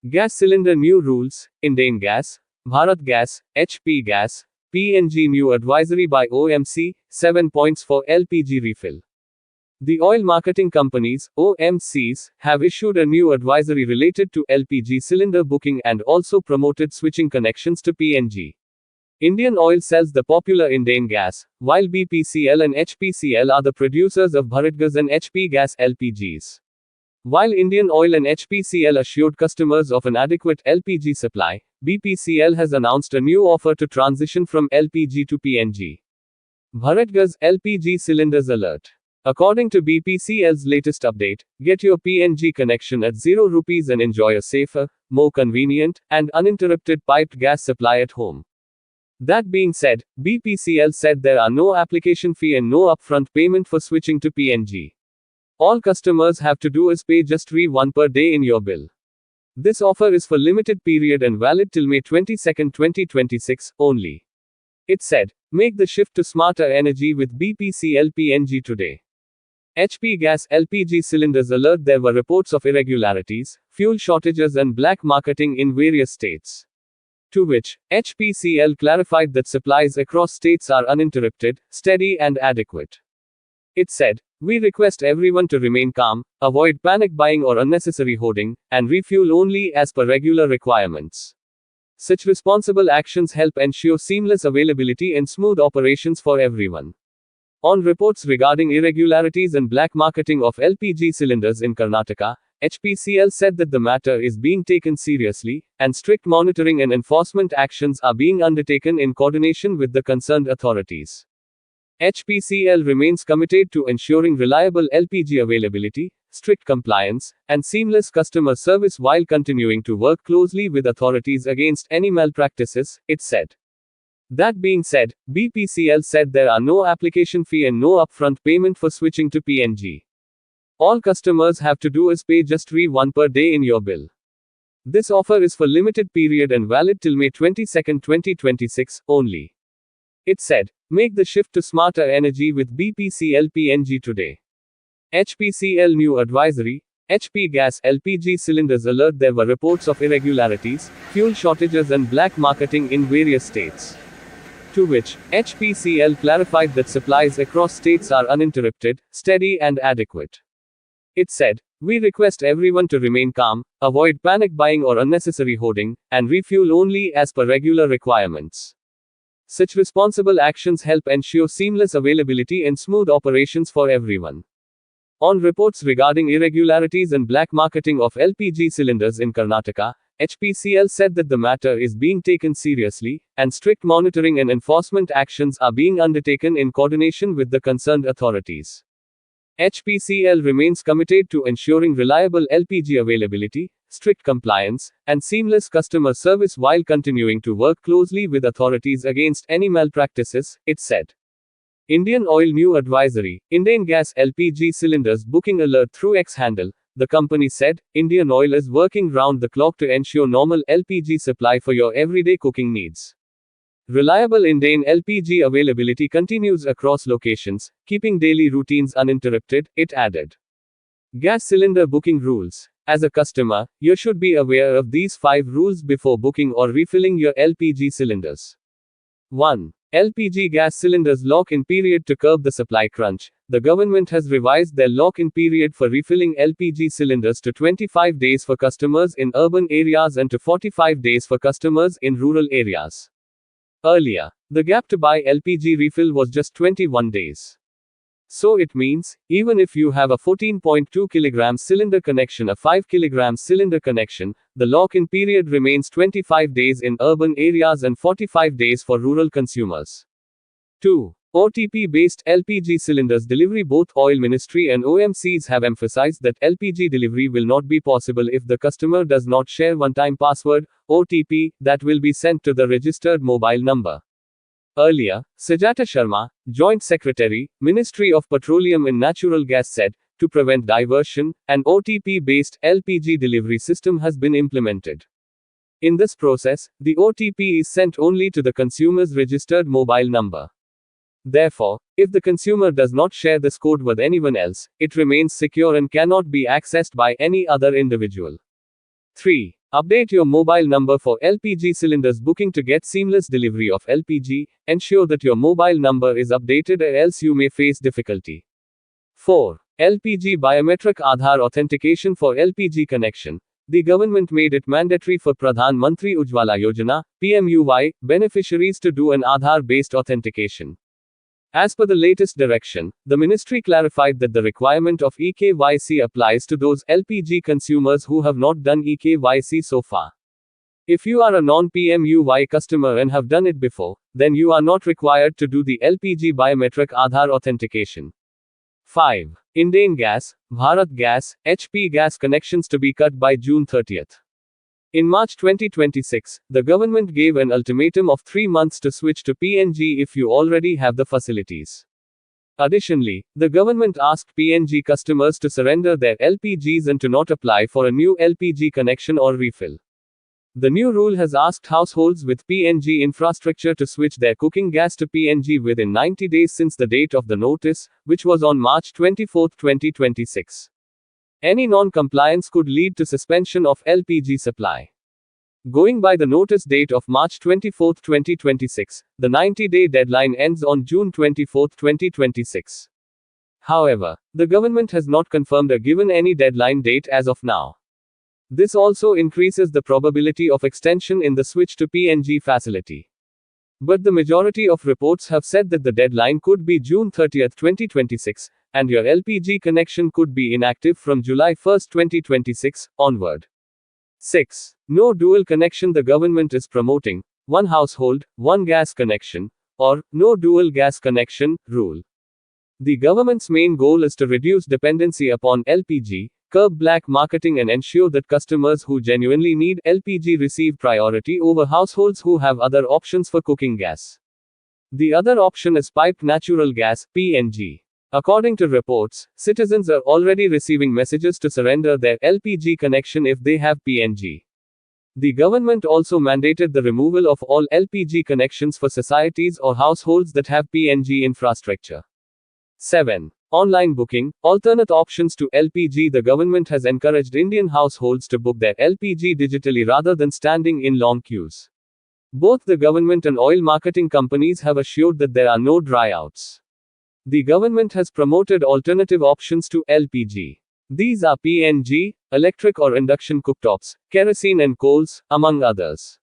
Gas cylinder new rules, Indane Gas, Bharat Gas, HP Gas, PNG new advisory by OMC, 7 points for LPG refill. The oil marketing companies, OMCs, have issued a new advisory related to LPG cylinder booking and also promoted switching connections to PNG. Indian Oil sells the popular Indane gas, while BPCL and HPCL are the producers of Bharat Gas and HP Gas LPGs. While Indian Oil and HPCL assured customers of an adequate LPG supply, BPCL has announced a new offer to transition from LPG to PNG. Bharat Gas LPG cylinders alert. According to BPCL's latest update, get your PNG connection at 0 rupees and enjoy a safer, more convenient, and uninterrupted piped gas supply at home. That being said, BPCL said there are no application fee and no upfront payment for switching to PNG. All customers have to do is pay just Rs. 1 per day in your bill. This offer is for limited period and valid till May 22, 2026, only. It said, make the shift to smarter energy with BPCL PNG today. HP Gas LPG cylinders alert. There were reports of irregularities, fuel shortages and black marketing in various states. To which, HPCL clarified that supplies across states are uninterrupted, steady and adequate. It said, we request everyone to remain calm, avoid panic buying or unnecessary hoarding, and refuel only as per regular requirements. Such responsible actions help ensure seamless availability and smooth operations for everyone. On reports regarding irregularities and black marketing of LPG cylinders in Karnataka, HPCL said that the matter is being taken seriously, and strict monitoring and enforcement actions are being undertaken in coordination with the concerned authorities. HPCL remains committed to ensuring reliable LPG availability, strict compliance, and seamless customer service while continuing to work closely with authorities against any malpractices, it said. That being said, BPCL said there are no application fee and no upfront payment for switching to PNG. All customers have to do is pay just Rs. 1 per day in your bill. This offer is for limited period and valid till May 22, 2026, only. It said, make the shift to smarter energy with BPCL PNG today. HPCL new advisory, HP Gas LPG cylinders alert. There were reports of irregularities, fuel shortages and black marketing in various states. To which, HPCL clarified that supplies across states are uninterrupted, steady and adequate. It said, we request everyone to remain calm, avoid panic buying or unnecessary hoarding, and refuel only as per regular requirements. Such responsible actions help ensure seamless availability and smooth operations for everyone. On reports regarding irregularities and black marketing of LPG cylinders in Karnataka, HPCL said that the matter is being taken seriously, and strict monitoring and enforcement actions are being undertaken in coordination with the concerned authorities. HPCL remains committed to ensuring reliable LPG availability, strict compliance, and seamless customer service while continuing to work closely with authorities against any malpractices, it said. Indian Oil new advisory, Indane Gas LPG cylinders booking alert through X handle. The company said, Indian Oil is working round the clock to ensure normal LPG supply for your everyday cooking needs. Reliable Indane LPG availability continues across locations, keeping daily routines uninterrupted, it added. Gas cylinder booking rules. As a customer, you should be aware of these 5 rules before booking or refilling your LPG cylinders. 1. LPG gas cylinders lock-in period. To curb the supply crunch, the government has revised their lock-in period for refilling LPG cylinders to 25 days for customers in urban areas and to 45 days for customers in rural areas. Earlier, the gap to buy LPG refill was just 21 days. So it means, even if you have a 14.2 kg cylinder connection, a 5 kg cylinder connection, the lock-in period remains 25 days in urban areas and 45 days for rural consumers. 2. OTP-based LPG cylinders delivery. Both Oil Ministry and OMCs have emphasized that LPG delivery will not be possible if the customer does not share one-time password, OTP, that will be sent to the registered mobile number. Earlier, Sujata Sharma, Joint Secretary, Ministry of Petroleum and Natural Gas said, to prevent diversion, an OTP-based LPG delivery system has been implemented. In this process, the OTP is sent only to the consumer's registered mobile number. Therefore, if the consumer does not share this code with anyone else, it remains secure and cannot be accessed by any other individual. 3. Update your mobile number for LPG cylinders booking to get seamless delivery of LPG. Ensure that your mobile number is updated or else you may face difficulty. 4. LPG biometric Aadhaar authentication for LPG connection. The government made it mandatory for Pradhan Mantri Ujjwala Yojana (PMUY) beneficiaries to do an Aadhaar-based authentication. As per the latest direction, the ministry clarified that the requirement of eKYC applies to those LPG consumers who have not done eKYC so far. If you are a non-PMUY customer and have done it before, then you are not required to do the LPG biometric Aadhaar authentication. 5. Indane Gas, Bharat Gas, HP gas connections to be cut by June 30th. In March 2026, the government gave an ultimatum of 3 months to switch to PNG if you already have the facilities. Additionally, the government asked PNG customers to surrender their LPGs and to not apply for a new LPG connection or refill. The new rule has asked households with PNG infrastructure to switch their cooking gas to PNG within 90 days since the date of the notice, which was on March 24, 2026. Any non-compliance could lead to suspension of LPG supply. Going by the notice date of March 24, 2026, the 90-day deadline ends on June 24, 2026. However, the government has not confirmed or given any deadline date as of now. This also increases the probability of extension in the switch to PNG facility. But the majority of reports have said that the deadline could be June 30, 2026, and your LPG connection could be inactive from July 1, 2026, onward. 6. No dual connection. The government is promoting one household, one gas connection, or no dual gas connection rule. The government's main goal is to reduce dependency upon LPG, curb black marketing, and ensure that customers who genuinely need LPG receive priority over households who have other options for cooking gas. The other option is piped natural gas, PNG. According to reports, citizens are already receiving messages to surrender their LPG connection if they have PNG. The government also mandated the removal of all LPG connections for societies or households that have PNG infrastructure. 7. Online booking, alternate options to LPG. The government has encouraged Indian households to book their LPG digitally rather than standing in long queues. Both the government and oil marketing companies have assured that there are no dryouts. The government has promoted alternative options to LPG. These are PNG, electric or induction cooktops, kerosene and coals, among others.